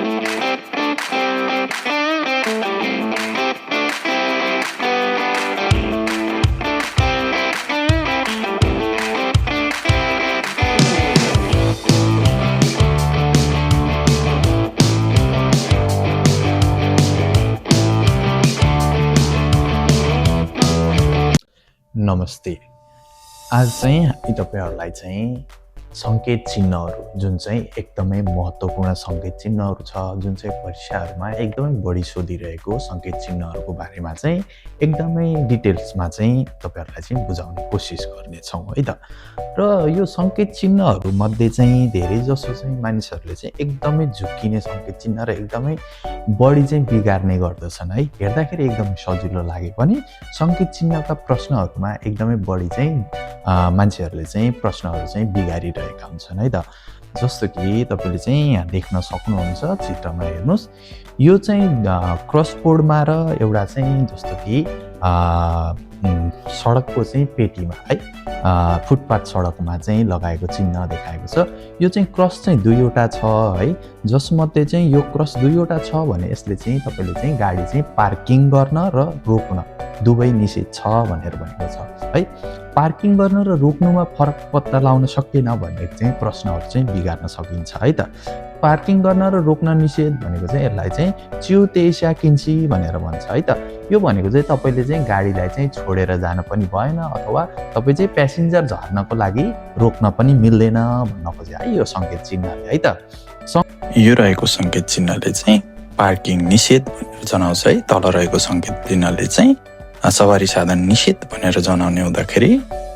नमस्ते। आज चाहिँ हामी तपाईहरुलाई चाहिँ संकेत चिन्हहरु जुन चाहिँ एकदमै महत्त्वपूर्ण संकेत चिन्हहरु छ, जुन चाहिँ परीक्षाहरुमा एकदमै बढी सोधिरहेको संकेत चिन्हहरुको बारेमा चाहिँ एकदमै डिटेल्समा चाहिँ तपाईहरुलाई चाहिँ बुझाउने कोसिस गर्नेछौँ है त। र यो संकेत चिन्हहरु मध्ये चाहिँ धेरै जसो चाहिँ मानिसहरुले चाहिँ एकदमै झुक्किने संकेत चिन्ह र एकदमै बढी चाहिँ बिगार्ने गर्दछन् है। हेर्दाखेरि एकदमै सजिलो लागे पनि संकेत चिन्हका प्रश्नहरुमा एकदमै बढी चाहिँ मान्छेहरुले चाहिँ प्रश्नहरु चाहिँ बिगारिरहेका हुन्छन् है त। जस्तो कि तपाईले चाहिँ यहाँ देख्न सक्नुहुन्छ चित्रमा हेर्नुस्, यो चाहिँ क्रसबोर्डमा र एउटा चाहिँ जस्तो कि सडकको चाहिँ पेटीमा है, फुटपाथ सडकमा चाहिँ लगाएको चिन्ह देखाएको छ। यो चाहिँ क्रस चाहिँ दुईवटा छ है, जसमध्ये चाहिँ यो क्रस दुईवटा छ भने यसले चाहिँ तपाईले चाहिँ गाडी चाहिँ पार्किङ गर्न र रोक्न दुवै निषेध छ भनेर भनेको छ है। पार्किङ गर्न र रोक्नुमा फरक पत्ता लगाउन सकिएन भने चाहिँ प्रश्नहरु चाहिँ बिगार्न सकिन्छ है त। पार्किङ गर्न र रोक्न निषेध भनेको चाहिँ यसलाई चाहिँ च्युतेस्या किन्सी भनेर भन्छ है त। यो भनेको चाहिँ तपाईले चाहिँ गाडीलाई चाहिँ छोडेर जान पनि भएन अथवा तपाई चाहिँ प्यासेन्जर झर्नको लागि रोक्न पनि मिल्दैन भन्न खोजे है यो संकेत चिन्हले है त। यो रहेको संकेत चिन्हले चाहिँ पार्किङ निषेध भनेर जनाउँछ है। तल रहेको संकेत चिन्हले चाहिँ सवारी साधन निषेध भनेर जनाउने हुँदाखेरि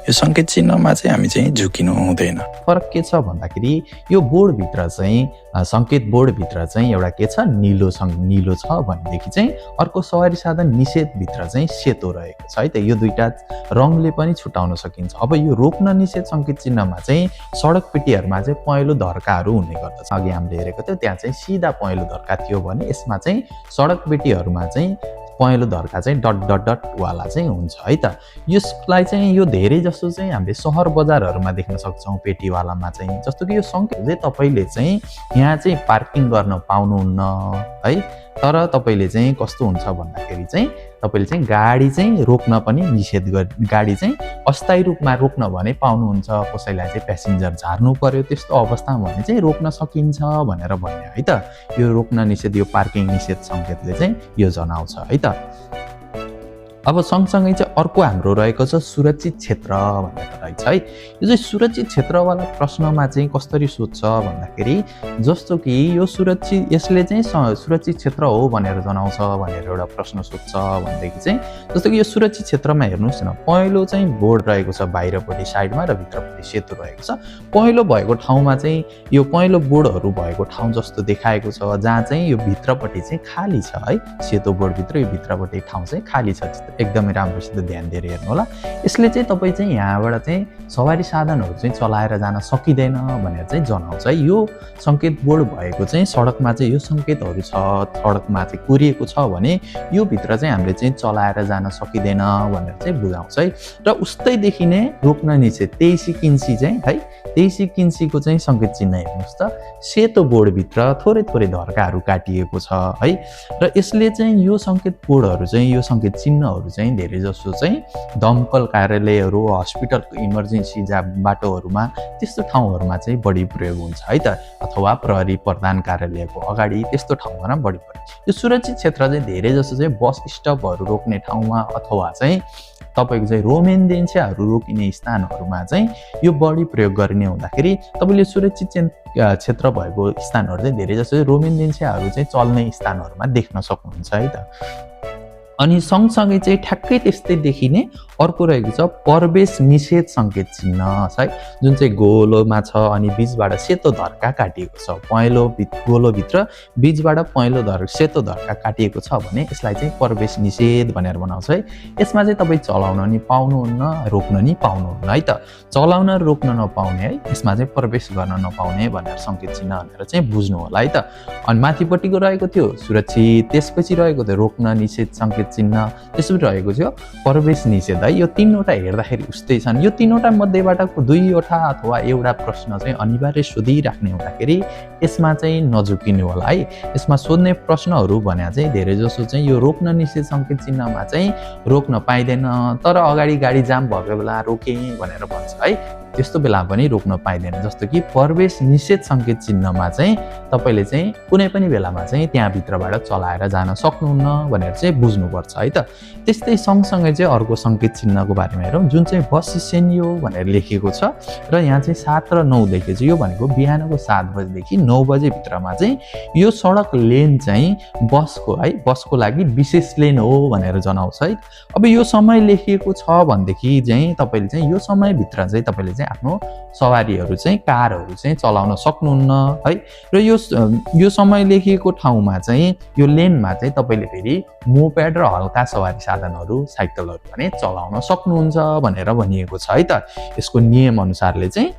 यो संकेत चिन्हमा चाहिँ हामी चाहिँ झुकिनु हुँदैन। फरक के छ भन्दाखेरि यो बोर्ड भित्र चाहिँ संकेत बोर्ड भित्र चाहिँ एउटा के छ नीलो छ भनेदेखि चाहिँ अर्को सवारी साधन निषेध भित्र चाहिँ सेतो रहेको छ है त। यो दुईटा रङले पनि छुटाउन सकिन्छ। अब यो रोक्न निषेध संकेत चिन्हमा चाहिँ सडक पेटीहरुमा चाहिँ पहेँलो धर्काहरु हुने गर्दछ। अघि हामीले हेरेको थियो त्यहाँ चाहिँ सिधा पहेँलो धर्का थियो भने यसमा चाहिँ सडक पेटीहरुमा चाहिँ पहेँलो धर्का चाहिँ डट डट डट वाला चाहिँ हुन्छ है त। यसलाई चाहिँ यो धेरै जसो चाहिँ हामीले सहर बजारहरुमा देख्न सक्छौं पेटीवालामा चाहिँ। जस्तो कि यो संकेत चाहिँ तपाईले चाहिँ यहाँ चाहिँ पार्किङ गर्न पाउनुहुन्न है, तर तपाईले चाहिँ कस्तो हुन्छ भन्दाखेरि चाहिँ तपाईले चाहिँ गाडी चाहिँ रोक्न पनि निषेध गाडी चाहिँ अस्थायी रूपमा रोक्न भने पाउनुहुन्छ। कसैलाई चाहिँ प्यासेन्जर झार्नु पर्यो त्यस्तो अवस्थामा भने चाहिँ रोक्न सकिन्छ भनेर भन्ने है त। यो रोक्न निषेध यो पार्किङ निषेध संकेतले चाहिँ यो जनाउँछ है त। अब सँगसँगै चाहिँ अर्को हाम्रो रहेको छ सुरक्षित क्षेत्र भनेर रहेछ है। यो चाहिँ सुरक्षित क्षेत्रवाला प्रश्नमा चाहिँ कसरी सोध्छ भन्दाखेरि जस्तो कि यो सुरक्षित यसले चाहिँ सुरक्षित क्षेत्र हो भनेर जनाउँछ भनेर एउटा प्रश्न सोध्छ भनेदेखि चाहिँ जस्तो कि यो सुरक्षित क्षेत्रमा हेर्नुस् न, पहेँलो चाहिँ बोर्ड रहेको छ बाहिरपट्टि साइडमा र भित्रपट्टि सेतो रहेको छ। पहेँलो भएको ठाउँमा चाहिँ यो पहेँलो बोर्डहरु भएको ठाउँ जस्तो देखाएको छ, जहाँ चाहिँ यो भित्रपट्टि चाहिँ खाली छ है। सेतो बोर्ड भित्र यो भित्रपट्टि ठाउँ चाहिँ खाली छ। एकदमै राम्रोसित ध्यान दिएर हेर्नु होला। यसले चाहिँ तपाई चाहिँ यहाँबाट चाहिँ सवारी साधनहरु चाहिँ चलाएर जान सकिदैन भनेर चाहिँ जनाउँछ है। यो संकेत बोर्ड भएको चाहिँ सडकमा चाहिँ यो संकेतहरु छ, सडकमा चाहिँ कोरिएको छ भने यो भित्र चाहिँ हामीले चाहिँ चलाएर जान सकिदैन भनेर चाहिँ बुझाउँछ है। र उस्तै देखिने रोक्न निषेध 23 किन्सी चाहिँ है, 23 किन्सीको चाहिँ संकेत चिन्ह हेर्नुस् त, सेतो बोर्ड भित्र थोरै थोरै धर्काहरु काटिएको छ है। र यसले चाहिँ यो संकेत बोर्डहरु चाहिँ यो संकेत चिन्हहरु चाहिँ धेरै जसो चाहिँ दमकल कार्यालयहरु, हस्पिटलको इमर्जेन्सी बाटोहरुमा त्यस्तो ठाउँहरुमा चाहिँ बढी प्रयोग हुन्छ है त। अथवा प्रहरी प्रधान कार्यालयको अगाडि त्यस्तो ठाउँमा बढी प्रयोग। यो सुरक्षित क्षेत्र चाहिँ धेरै जसो चाहिँ बस स्टपहरु रोक्ने ठाउँमा अथवा चाहिँ तपाईको चाहिँ रोमेन्देन्सियाहरु रोकिने स्थानहरुमा चाहिँ यो बढी प्रयोग गर्ने हुँदाखेरि तपाईले सुरक्षित क्षेत्र भएको स्थानहरु चाहिँ धेरै जसो रोमेन्देन्सियाहरु चाहिँ चल्ने स्थानहरुमा देख्न सक्नुहुन्छ है त। अनि सँगसँगै चाहिँ ठ्याक्कै त्यस्तै देखिने अर्को रहेको छ प्रवेश निषेध संकेत चिन्ह है, जुन चाहिँ गोलोमा छ अनि बीचबाट सेतो धर्का काटिएको छ। पहेँलो गोलो भित्र बीचबाट पहेँलो सेतो धर्का काटिएको छ भने यसलाई चाहिँ प्रवेश निषेध भनेर बनाउँछ है। यसमा चाहिँ तपाई चलाउन नि पाउनुहुन्न, रोक्न नि पाउनुहुन्न है त। चलाउन रोक्न नपाउने है, यसमा चाहिँ प्रवेश गर्न नपाउने भनेर संकेत चिन्ह भनेर चाहिँ बुझ्नु होला है त। अनि माथिपट्टिको रहेको थियो सुरक्षित, त्यसपछि रहेको थियो रोक्न निषेध संकेत चिन्ह त्यसरी रहेको थियो प्रवेश निषेध है। यो तीनवटा हेर्दाखेरि उस्तै छन्। यो तीनवटा मध्येबाट दुईवटा अथवा एउटा प्रश्न चाहिँ अनिवार्य सोधिराख्ने हुँदाखेरि यसमा चाहिँ नझुकिनु होला है। यसमा सोध्ने प्रश्नहरू भने चाहिँ धेरै जसो चाहिँ यो रोक्न निषेध सङ्केत चिन्हमा चाहिँ रोक्न पाइँदैन, तर अगाडि गाडी जाम भएको बेला रोकेँ भनेर भन्छ है, त्यस्तो बेला पनि रोक्न पाइँदैन। जस्तो कि प्रवेश निषेध सङ्केत चिन्हमा चाहिँ तपाईँले चाहिँ कुनै पनि बेलामा चाहिँ त्यहाँभित्रबाट चलाएर जान सक्नुहुन्न भनेर चाहिँ बुझ्नुपर्छ है त। त्यस्तै सँगसँगै चाहिँ अर्को सङ्केत चिन्हको बारेमा हेरौँ, जुन चाहिँ बस सेन्यो भनेर लेखिएको छ र यहाँ चाहिँ 7 र 9 लेखेको छ। यो भनेको बिहानको 7 बजेदेखि 9 बजेभित्रमा चाहिँ यो सडक लेन चाहिँ बसको लागि विशेष लेन हो भनेर जनाउँछ है। अब यो समय लेखिएको छ भनेदेखि चाहिँ तपाईँले चाहिँ यो समयभित्र चाहिँ तपाईँले चाहिँ आफ्नो सवारीहरू चाहिँ कारहरू चाहिँ चलाउन सक्नुहुन्न है। र यो समय लेखिएको ठाउँमा चाहिँ यो लेनमा चाहिँ तपाईँले फेरि मोपेड र हल्का सवारी साधनहरू साइकलहरू पनि चलाउन सक्नुहुन्छ भनेर भनिएको छ है त यसको नियम अनुसारले चाहिँ।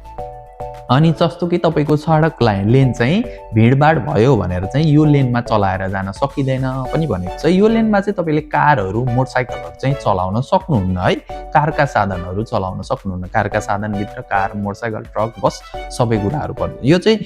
अनि जस्तो कि तपाईँको सडक लेन चाहिँ भिडभाड भयो भनेर चाहिँ यो लेनमा चलाएर जान सकिँदैन पनि भनेको छ। यो लेनमा चाहिँ तपाईँले कारहरू मोटरसाइकलहरू चाहिँ चलाउन सक्नुहुन्न है, कारका साधनहरू चलाउन सक्नुहुन्न। कारका साधनभित्र कार, मोटरसाइकल, ट्रक, बस सबै कुराहरू पर्छ। यो चाहिँ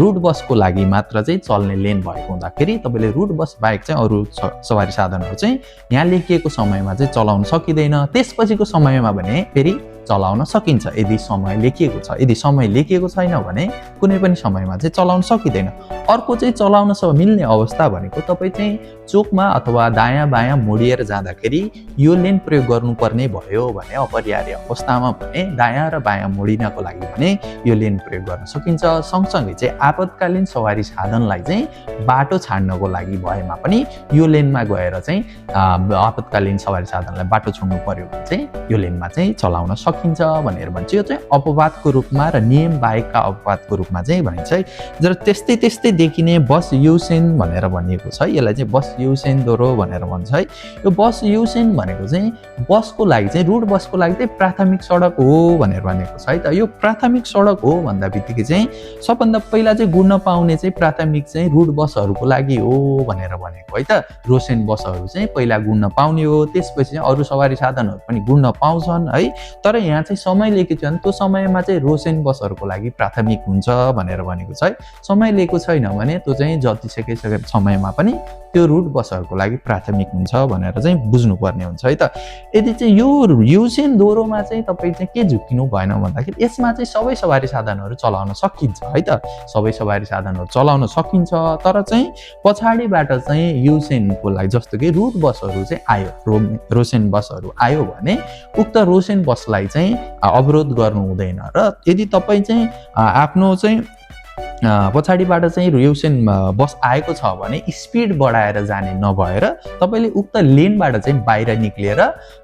रुट बसको लागि मात्र चाहिँ चल्ने लेन भएको हुँदाखेरि तपाईँले रुट बस बाहेक चाहिँ अरू सवारी साधनहरू चाहिँ यहाँ लेखिएको समयमा चाहिँ चलाउन सकिँदैन। त्यसपछिको समयमा भने फेरि चलाउन सकिन्छ यदि समय लेखिएको छ। यदि समय लेखिएको छैन भने कुनै पनि समयमा चाहिँ चलाउन सकिँदैन। अर्को चाहिँ चलाउन मिल्ने अवस्था भनेको तपाईँ चाहिँ चोकमा अथवा दायाँ बायाँ मोडिएर जाँदाखेरि यो लेन प्रयोग गर्नुपर्ने भयो भने अपरिहार्य अवस्थामा भने दायाँ र बायाँ मोडिनको लागि भने यो लेन प्रयोग गर्न सकिन्छ। सँगसँगै चाहिँ आपतकालीन सवारी साधनलाई चाहिँ बाटो छाड्नको लागि भएमा पनि यो लेनमा गएर चाहिँ आपतकालीन सवारी साधनलाई बाटो छोड्नु पर्यो भने चाहिँ यो लेनमा चाहिँ चलाउन सकिन्छ भनेर भन्छ। यो चाहिँ अपवादको रूपमा र नियम बाहेकका अपवादको रूपमा चाहिँ भनिन्छ है। र त्यस्तै देखिने बस युसेन भनेर भनिएको छ। यसलाई चाहिँ बस युसेन दोरो भनेर भन्छ है। यो बस युसेन भनेको चाहिँ बसको लागि चाहिँ रुट बसको लागि चाहिँ प्राथमिक सडक हो भनेर भनेको छ है त। यो प्राथमिक सडक हो भन्दा बित्तिकै चाहिँ सबभन्दा पहिला चाहिँ गुड्न पाउने चाहिँ प्राथमिक चाहिँ रुट बसहरूको लागि हो भनेर भनेको है त। रोसेन बसहरू चाहिँ पहिला गुड्न पाउने हो, त्यसपछि चाहिँ अरू सवारी साधनहरू पनि गुड्न पाउँछन् है। तर यहाँ चाहिँ समय लेखेको छ भने त्यो समयमा चाहिँ रोसेन बसहरूको लागि प्राथमिक हुन्छ भनेर भनेको छ है। समय लिएको छैन भने त्यो चाहिँ जतिसकेको समयमा पनि त्यो रुट बसहरूको लागि प्राथमिक हुन्छ भनेर चाहिँ बुझ्नुपर्ने हुन्छ है त। यदि चाहिँ यो युसेन दोहोरोमा चाहिँ तपाईँ चाहिँ के झुक्किनु भएन भन्दाखेरि यसमा चाहिँ सबै सवारी साधनहरू चलाउन सकिन्छ है त। सबै सवारी साधनहरू चलाउन सकिन्छ, तर चाहिँ पछाडिबाट चाहिँ युसेनको लागि जस्तो कि रुट बसहरू चाहिँ आयो, रोसेन बसहरू आयो भने उक्त रोसेन बसलाई चाहिँ अवरोध गर्नु हुँदैन। र यदि तपाईँ चाहिँ आफ्नो चाहिँ पछाडिबाट चाहिँ युसेन बस आएको छ भने स्पिड बढाएर जाने नभएर तपाईँले उक्त लेनबाट चाहिँ बाहिर निक्लिएर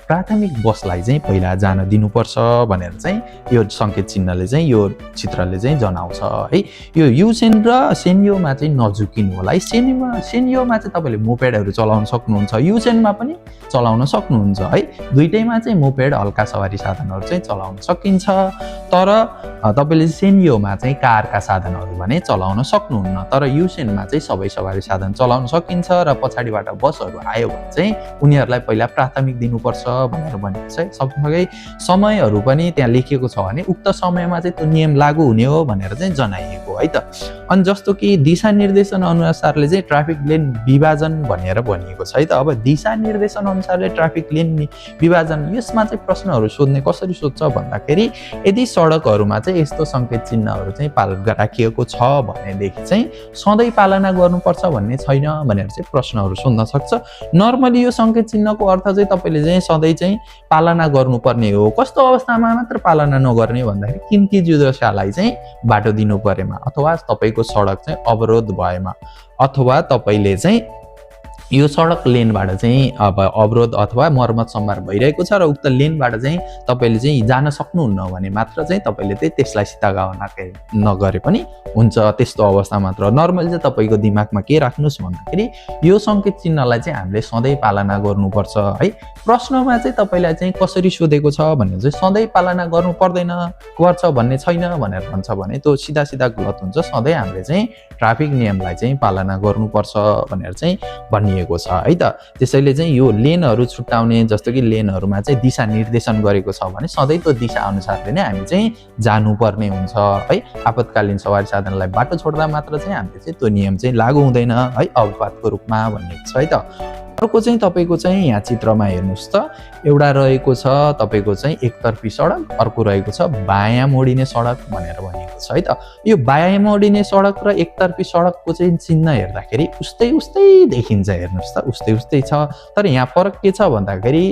प्राथमिक बसलाई चाहिँ पहिला जान दिनुपर्छ भनेर चाहिँ यो सङ्केत चिन्हले चाहिँ यो चित्रले चाहिँ जनाउँछ है। यो युसेन र सेन्योमा चाहिँ नझुकिनु होला है। सेन्योमा चाहिँ तपाईँले मोपेडहरू चलाउन सक्नुहुन्छ, युसेनमा पनि चलाउन सक्नुहुन्छ है। दुइटैमा चाहिँ मोपेड हल्का सवारी साधनहरू चाहिँ चलाउन सकिन्छ, तर तपाईँले सेन्योमा चाहिँ कारका साधनहरू भने चलाउन सक्नुहुन्न। तर युसेनमा चाहिँ सबै सवारी साधन चलाउन सकिन्छ र पछाडिबाट बसहरू आयो भने चाहिँ उनीहरूलाई पहिला प्राथमिक दिनुपर्छ भनेर भनेको छ। सँगसँगै समयहरू पनि त्यहाँ लेखिएको छ भने उक्त समयमा चाहिँ त्यो नियम लागू हुने हो भनेर चाहिँ जनाइएको है त। अनि जस्तो कि दिशा निर्देशन अनुसारले चाहिँ ट्राफिक लेन विभाजन भनेर भनिएको छ है त। अब दिशा निर्देशन अनुसारले ट्राफिक लेन विभाजन, यसमा चाहिँ प्रश्नहरू सोध्ने कसरी सोध्छ भन्दाखेरि यदि सडकहरूमा चाहिँ यस्तो सङ्केत चिन्हहरू चाहिँ राखिएको छ भनेदेखि चाहिँ सधैँ पालना गर्नुपर्छ भन्ने छैन भनेर चाहिँ प्रश्नहरू सोध्न सक्छ। नर्मली यो सङ्केत चिन्हको अर्थ चाहिँ तपाईँले चाहिँ सधैँ चाहिँ पालना गर्नुपर्ने हो। कस्तो अवस्थामा मात्र पालना नगर्ने भन्दाखेरि किन्की जुदशालाई चाहिँ बाटो दिनु परेमा, अथवा तपाईँको सडक चाहिँ अवरोध भएमा, अथवा तपाईँले चाहिँ यो सडक लेनबाट चाहिँ अब अवरोध अथवा मर्मत सम्भार भइरहेको छ र उक्त लेनबाट चाहिँ तपाईँले चाहिँ जान सक्नुहुन्न भने मात्र चाहिँ तपाईँले चाहिँ त्यसलाई सिधा नगरे पनि हुन्छ। त्यस्तो अवस्था मात्र नर्मली चाहिँ तपाईँको दिमागमा के राख्नुहोस् भन्दाखेरि यो सङ्केत चिन्हलाई चाहिँ हामीले सधैँ पालना गर्नुपर्छ है। प्रश्नमा चाहिँ तपाईँलाई चाहिँ कसरी सोधेको छ भने चाहिँ सधैँ पालना गर्नु पर्दैन, गर्छ भन्ने छैन भनेर भन्छ भने त्यो सिधा गलत हुन्छ। सधैँ हामीले चाहिँ ट्राफिक नियमलाई चाहिँ पालना गर्नुपर्छ भनेर चाहिँ भनिएको भनिएको छ है त। त्यसैले चाहिँ यो लेनहरू छुट्याउने जस्तो कि लेनहरूमा चाहिँ दिशा निर्देशन गरेको छ भने सधैँ त्यो दिशा अनुसारले नै हामी चाहिँ जानुपर्ने हुन्छ है। आपतकालीन सवारी साधनलाई बाटो छोड्दा मात्र चाहिँ हामीले चाहिँ त्यो नियम चाहिँ लागू हुँदैन है अवपातको रूपमा भनिएको छ है त। अर्को चाहिँ तपाईँको चाहिँ यहाँ चित्रमा हेर्नुहोस् त, एउटा रहेको छ तपाईँको चाहिँ एकतर्फी सडक, अर्को रहेको छ बायाँ मोडिने सडक भनेर भनिएको छ है त। यो बायाँ मोडिने सडक र एकतर्फी सडकको चाहिँ चिन्ह हेर्दाखेरि उस्तै उस्तै देखिन्छ, हेर्नुहोस् त उस्तै उस्तै छ। तर यहाँ फरक के छ भन्दाखेरि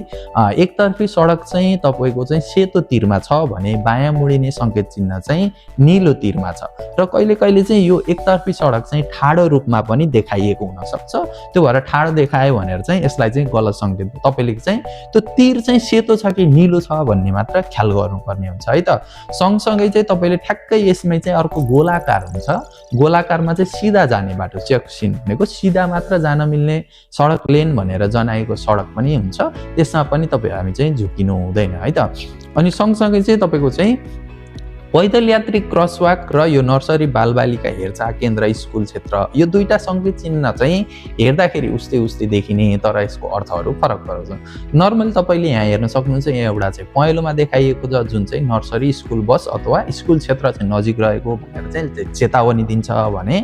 एकतर्फी सडक चाहिँ तपाईँको चाहिँ सेतो तिरमा छ भने बायाँ मोडिने सङ्केत चिन्ह चाहिँ निलो तिरमा छ। र कहिले कहिले चाहिँ यो एकतर्फी सडक चाहिँ ठाडो रूपमा पनि देखाइएको हुनसक्छ, त्यो भएर ठाडो देखायो भनेर चाहिँ यसलाई चाहिँ गलत सङ्केत, तपाईँले चाहिँ त्यो तिर चाहिँ सेतो छ कि निलो छ भन्ने मात्र ख्याल गर्नुपर्ने हुन्छ है त। सँगसँगै चाहिँ तपाईँले ठ्याक्कै यसमै चाहिँ अर्को गोलाकार हुन्छ, गोलाकारमा चाहिँ सिधा जाने बाटो सेक्सन भनेको सिधा मात्र जान मिल्ने सडक लेन भनेर जनाएको सडक पनि हुन्छ, त्यसमा पनि हामी चाहिँ झुकिनु हुँदैन है त। अनि सँगसँगै चाहिँ तपाईँको चाहिँ पैदल यात्री क्रसवाक र यो नर्सरी बालबालिका हेरचाह केन्द्र स्कुल क्षेत्र यो दुईटा सङ्केत चिन्ह चाहिँ हेर्दाखेरि उस्तै उस्तै देखिने, तर यसको अर्थहरू फरक फरक छ। नर्मली तपाईँले यहाँ हेर्न सक्नुहुन्छ, यहाँ एउटा चाहिँ पहेँलोमा देखाइएको छ जुन चाहिँ नर्सरी स्कुल बस अथवा स्कुल क्षेत्र चाहिँ नजिक रहेको भनेर चाहिँ चेतावनी दिन्छ भने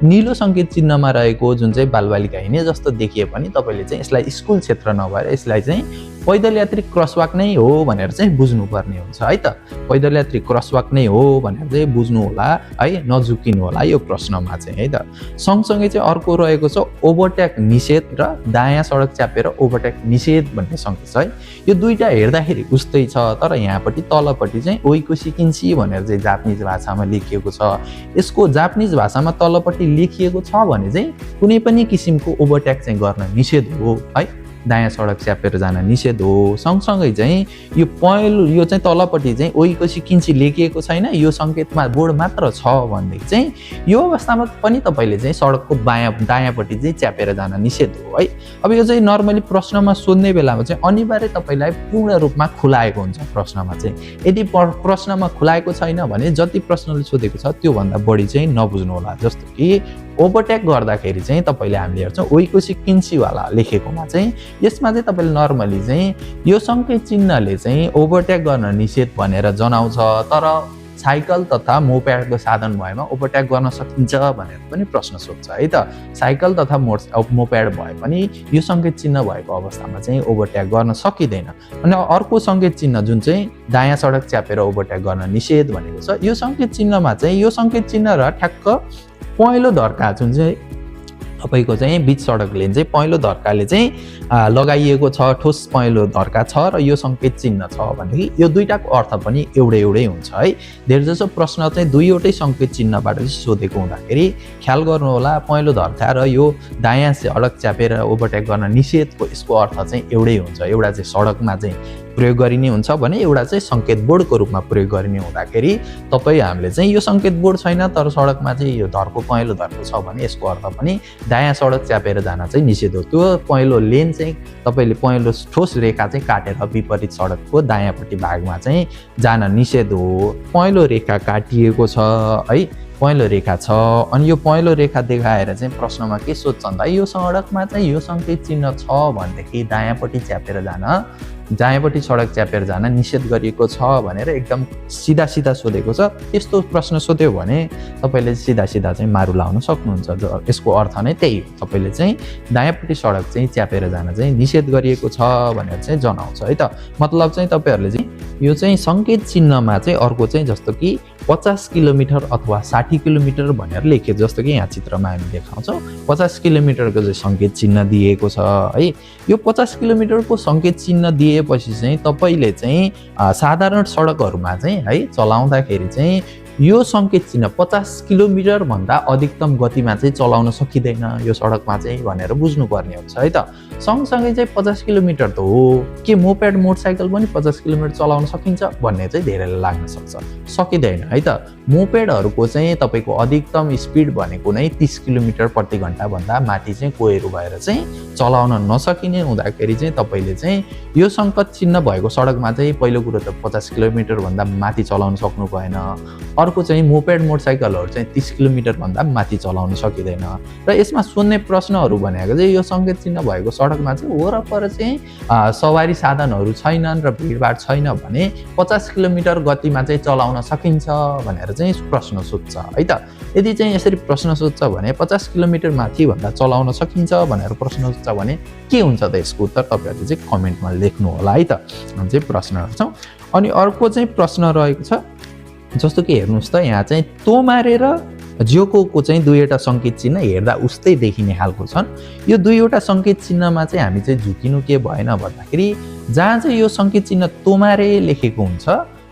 निलो सङ्केत चिन्हमा रहेको जुन चाहिँ बालबालिका हिँडे जस्तो देखिए पनि तपाईँले चाहिँ यसलाई स्कुल क्षेत्र नभएर यसलाई चाहिँ पैदल यात्री क्रसवाक नै हो भनेर चाहिँ बुझ्नुपर्ने हुन्छ है त। पैदल यात्री क्रसवाक नै हो भनेर चाहिँ बुझ्नु होला है, नझुकिनु होला यो प्रश्नमा चाहिँ है त। सँगसँगै चाहिँ अर्को रहेको छ ओभरटेक निषेध र दायाँ सडक च्यापेर ओभरटेक निषेध भन्ने सङ्केत छ है। यो दुईटा हेर्दाखेरि उस्तै छ, तर यहाँपट्टि तलपट्टि चाहिँ ओइको सिकिन्सी भनेर चाहिँ जापानिज भाषामा लेखिएको छ। यसको जापानिज भाषामा तलपट्टि लेखिएको छ भने चाहिँ कुनै पनि किसिमको ओभरटेक चाहिँ गर्न निषेध हो है, दायाँ सडक च्यापेर जान निषेध हो। सँगसँगै चाहिँ यो पहेँलो यो चाहिँ तलपट्टि चाहिँ ओइको सिकिन्सी लेखिएको छैन, यो सङ्केतमा बोर्ड मात्र छ भनेदेखि चाहिँ यो अवस्थामा पनि तपाईँले चाहिँ सडकको दायाँपट्टि चाहिँ च्यापेर जान निषेध हो है। अब यो चाहिँ नर्मली प्रश्नमा सोध्ने बेलामा चाहिँ अनिवार्य तपाईँलाई पूर्ण रूपमा खुलाएको हुन्छ प्रश्नमा चाहिँ। यदि प्रश्नमा खुलाएको छैन भने जति प्रश्नले सोधेको छ त्योभन्दा बढी चाहिँ नबुझ्नु होला। जस्तो कि ओभरटेक गर्दाखेरि चाहिँ तपाईँले हामीले हेर्छौँ ओइको सिकिन्सीवाला लेखेकोमा चाहिँ यसमा चाहिँ तपाईँले नर्मली चाहिँ यो सङ्केत चिन्हले चाहिँ ओभरटेक गर्न निषेध भनेर जनाउँछ, तर साइकल तथा मोपेडको साधन भएमा ओभरटेक गर्न सकिन्छ भनेर पनि प्रश्न सोध्छ है त। साइकल तथा मोपेड भए पनि यो सङ्केत चिन्ह भएको अवस्थामा चाहिँ ओभरटेक गर्न सकिँदैन। अनि अर्को सङ्केत चिन्ह जुन चाहिँ दायाँ सडक च्यापेर ओभरटेक गर्न निषेध भनेको छ, यो सङ्केत चिन्हमा चाहिँ यो सङ्केत चिन्ह र ठ्याक्क पहेँलो धर्का जुन चाहिँ तपाईँको चाहिँ बिच सडक लेन चाहिँ पहेँलो धर्काले चाहिँ लगाइएको छ, ठोस पहेँलो धर्का छ र यो सङ्केत चिन्ह छ भनेदेखि यो दुईटाको अर्थ पनि एउटै हुन्छ है। धेरैजसो प्रश्न चाहिँ दुईवटै सङ्केत चिन्हबाट चाहिँ सोधेको हुँदाखेरि ख्याल गर्नु होला, पहेँलो धर्का र यो दायाँ सडक च्यापेर ओभरटेक गर्न निषेधको यसको अर्थ चाहिँ एउटै हुन्छ। एउटा चाहिँ सडकमा चाहिँ प्रयोग गरिने हुन्छ भने एउटा चाहिँ सङ्केत बोर्डको रूपमा प्रयोग गरिने हुँदाखेरि हामीले चाहिँ यो सङ्केत बोर्ड छैन तर सडकमा चाहिँ यो धर्को पहेँलो धर्को छ भने यसको अर्थ पनि दायाँ सडक च्यापेर जान चाहिँ निषेध हो। त्यो पहेँलो लेन चाहिँ तपाईँले पहेँलो ठोस रेखा चाहिँ काटेर विपरीत सडकको दायाँपट्टि भागमा चाहिँ जान निषेध हो। पहेँलो रेखा काटिएको छ है, पहेँलो रेखा छ। अनि यो पहेँलो रेखा देखाएर चाहिँ प्रश्नमा के सोध्छ भन्दा यो सडकमा चाहिँ यो सङ्केत चिन्ह छ भनेदेखि दायाँपट्टि सडक च्यापेर जान निषेध गरिएको छ भनेर एकदम सिधा सिधा सोधेको छ। यस्तो प्रश्न सोध्यो भने तपाईँले सिधा सिधा चाहिँ मारु लाउन सक्नुहुन्छ। यसको अर्थ नै त्यही हो, तपाईँले चाहिँ दायाँपट्टि सडक चाहिँ च्यापेर जान चाहिँ निषेध गरिएको छ भनेर चाहिँ जनाउँछ है त। मतलब चाहिँ तपाईँहरूले चाहिँ यो चाहिँ सङ्केत चिन्हमा चाहिँ अर्को चाहिँ जस्तो कि 50 किलोमिटर अथवा 60 किलोमिटर भनेर लेखे, जस्तो कि यहाँ चित्रमा हामी देखाउँछौँ 50 किलोमिटरको चाहिँ सङ्केत चिन्ह दिएको छ है। यो 50 किलोमिटरको सङ्केत चिन्ह दिएपछि चाहिँ तपाईँले चाहिँ साधारण सडकहरूमा चाहिँ है चलाउँदाखेरि चाहिँ यो सङ्केत चिन्ह 50 किलोमिटर भन्दा अधिकतम गतिमा चाहिँ चलाउन सकिँदैन यो सडकमा चाहिँ भनेर बुझ्नुपर्ने हुन्छ है त। सँगसँगै चाहिँ 50 किलोमिटर त हो, के मोपेड मोटरसाइकल पनि 50 किलोमिटर चलाउन सकिन्छ भन्ने चाहिँ धेरैलाई लाग्न सक्छ, सकिँदैन है त। मोपेडहरूको चाहिँ तपाईँको अधिकतम स्पिड भनेको नै 30 किलोमिटर प्रति घन्टा भन्दा माथि चाहिँ कोहीहरू भएर चाहिँ चलाउन नसकिने हुँदाखेरि चाहिँ तपाईँले चाहिँ यो सङ्केत चिन्ह भएको सडकमा चाहिँ पहिलो कुरो त 50 किलोमिटर भन्दा माथि चलाउन सक्नु भएन। अर्को चाहिँ मोपेड मोटरसाइकलहरू चाहिँ 30 किलोमिटरभन्दा माथि चलाउन सकिँदैन। र यसमा सोध्ने प्रश्नहरू भनेको चाहिँ यो सङ्केत चिन्ह भएको सडकमा चाहिँ वरपर चाहिँ सवारी साधनहरू छैनन् र भिडभाड छैन भने 50 किलोमिटर गतिमा चाहिँ चलाउन सकिन्छ भनेर चाहिँ प्रश्न सोध्छ है त। यदि चाहिँ यसरी प्रश्न सोध्छ भने 50 किलोमिटर माथि भन्दा चलाउन सकिन्छ भनेर प्रश्न सोध्छ भने के हुन्छ त यसको उत्तर तपाईँहरूले चाहिँ कमेन्टमा लेख्नु होला है त। हामी चाहिँ प्रश्न हेर्छौँ। अनि अर्को चाहिँ प्रश्न रहेको छ, जस्तो कि हेर्नुहोस् त यहाँ चाहिँ तोमारे र ज्योकोको चाहिँ दुईवटा सङ्केत चिन्ह हेर्दा उस्तै देखिने खालको छन्। यो दुईवटा सङ्केत चिन्हमा चाहिँ हामी चाहिँ झुकिनु के भएन भन्दाखेरि जहाँ चाहिँ यो सङ्केत चिन्ह तोमारे लेखेको हुन्छ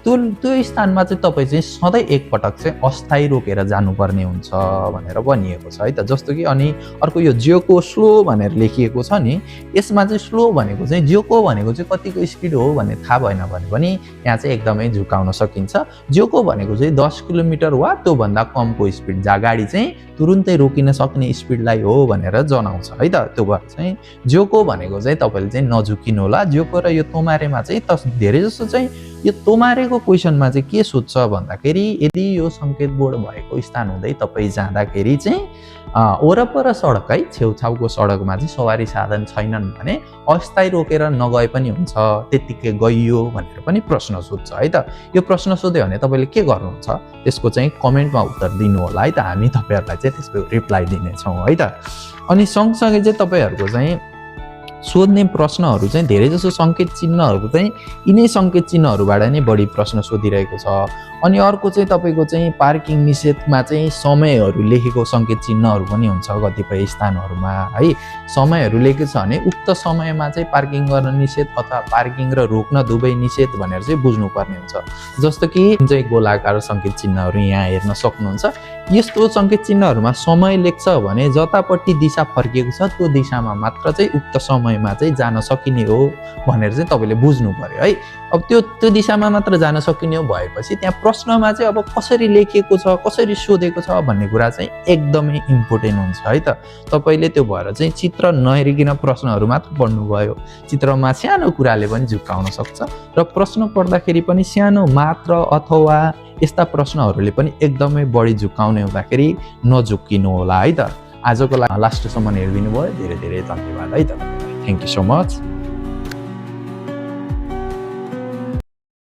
त्यो स्थानमा चाहिँ तपाईँ चाहिँ सधैँ एकपटक चाहिँ अस्थायी रोकेर जानुपर्ने हुन्छ भनेर भनिएको छ है त। जस्तो कि अनि अर्को यो ज्योको स्लो भनेर लेखिएको छ नि, यसमा चाहिँ स्लो भनेको चाहिँ ज्योको भनेको चाहिँ कतिको स्पिड हो भन्ने थाहा भएन भने पनि यहाँ चाहिँ एकदमै झुकाउन सकिन्छ। ज्योको भनेको चाहिँ 10 किलोमिटर वा त्योभन्दा कमको स्पिड, जहाँ गाडी चाहिँ तुरुन्तै रोकिन सक्ने स्पिडलाई हो भनेर जनाउँछ है त। त्यो भएर चाहिँ ज्योको भनेको चाहिँ तपाईँले चाहिँ नझुकिनु होला। ज्योको र यो तोमारेमा चाहिँ धेरै जस्तो चाहिँ यो तोमारेको क्वेसनमा चाहिँ के सोध्छ भन्दाखेरि यदि यो सङ्केत बोर्ड भएको स्थान हुँदै तपाईँ जाँदाखेरि चाहिँ वरपर सडक है छेउछाउको सडकमा चाहिँ सवारी साधन छैनन् भने अस्थायी रोकेर नगए पनि हुन्छ, त्यत्तिकै गइयो भनेर पनि प्रश्न सोध्छ है त। यो प्रश्न सोध्यो भने तपाईँले के गर्नुहुन्छ त्यसको चाहिँ कमेन्टमा उत्तर दिनु होला है त। हामी तपाईँहरूलाई चाहिँ त्यसको रिप्लाई दिनेछौँ है त। अनि सँगसँगै चाहिँ तपाईँहरूको चाहिँ सोध्ने प्रश्नहरू चाहिँ धेरै जसो सङ्केत चिन्हहरू चाहिँ यिनै सङ्केत चिन्हहरूबाट नै बढी प्रश्न सोधिरहेको छ। अनि अर्को चाहिँ तपाईँको चाहिँ पार्किङ निषेधमा चाहिँ समयहरू लेखेको सङ्केत चिन्हहरू पनि हुन्छ कतिपय स्थानहरूमा है। समयहरू लेखेको छ भने उक्त समयमा चाहिँ पार्किङ गर्न निषेध अथवा पार्किङ र रोक्न दुवै निषेध भनेर चाहिँ बुझ्नुपर्ने हुन्छ। जस्तो कि जुन चाहिँ गोलाकार सङ्केत चिन्हहरू यहाँ हेर्न सक्नुहुन्छ, यस्तो सङ्केत चिन्हहरूमा समय लेख्छ भने जतापट्टि दिशा फर्किएको छ त्यो दिशामा मात्र चाहिँ उक्त समयमा चाहिँ जान सकिने हो भनेर चाहिँ तपाईँले बुझ्नु पर्यो है। अब त्यो दिशामा मात्र जान सकिने हो भएपछि त्यहाँ प्रश्नमा चाहिँ अब कसरी लेखिएको छ, कसरी सोधेको छ भन्ने कुरा चाहिँ एकदमै इम्पोर्टेन्ट हुन्छ है त। तपाईँले त्यो भएर चाहिँ चित्र नहेरिकन प्रश्नहरू मात्र पढ्नुभयो, चित्रमा सानो कुराले पनि झुक्काउन सक्छ र प्रश्न पढ्दाखेरि पनि सानो मात्र अथवा यस्ता प्रश्नहरूले पनि एकदमै बढी झुक्काउने हुँदाखेरि नझुक्किनु होला है त। आजको लागि लास्टसम्म हेरिदिनु भयो, धेरै धेरै धन्यवाद है त। Thank you so much.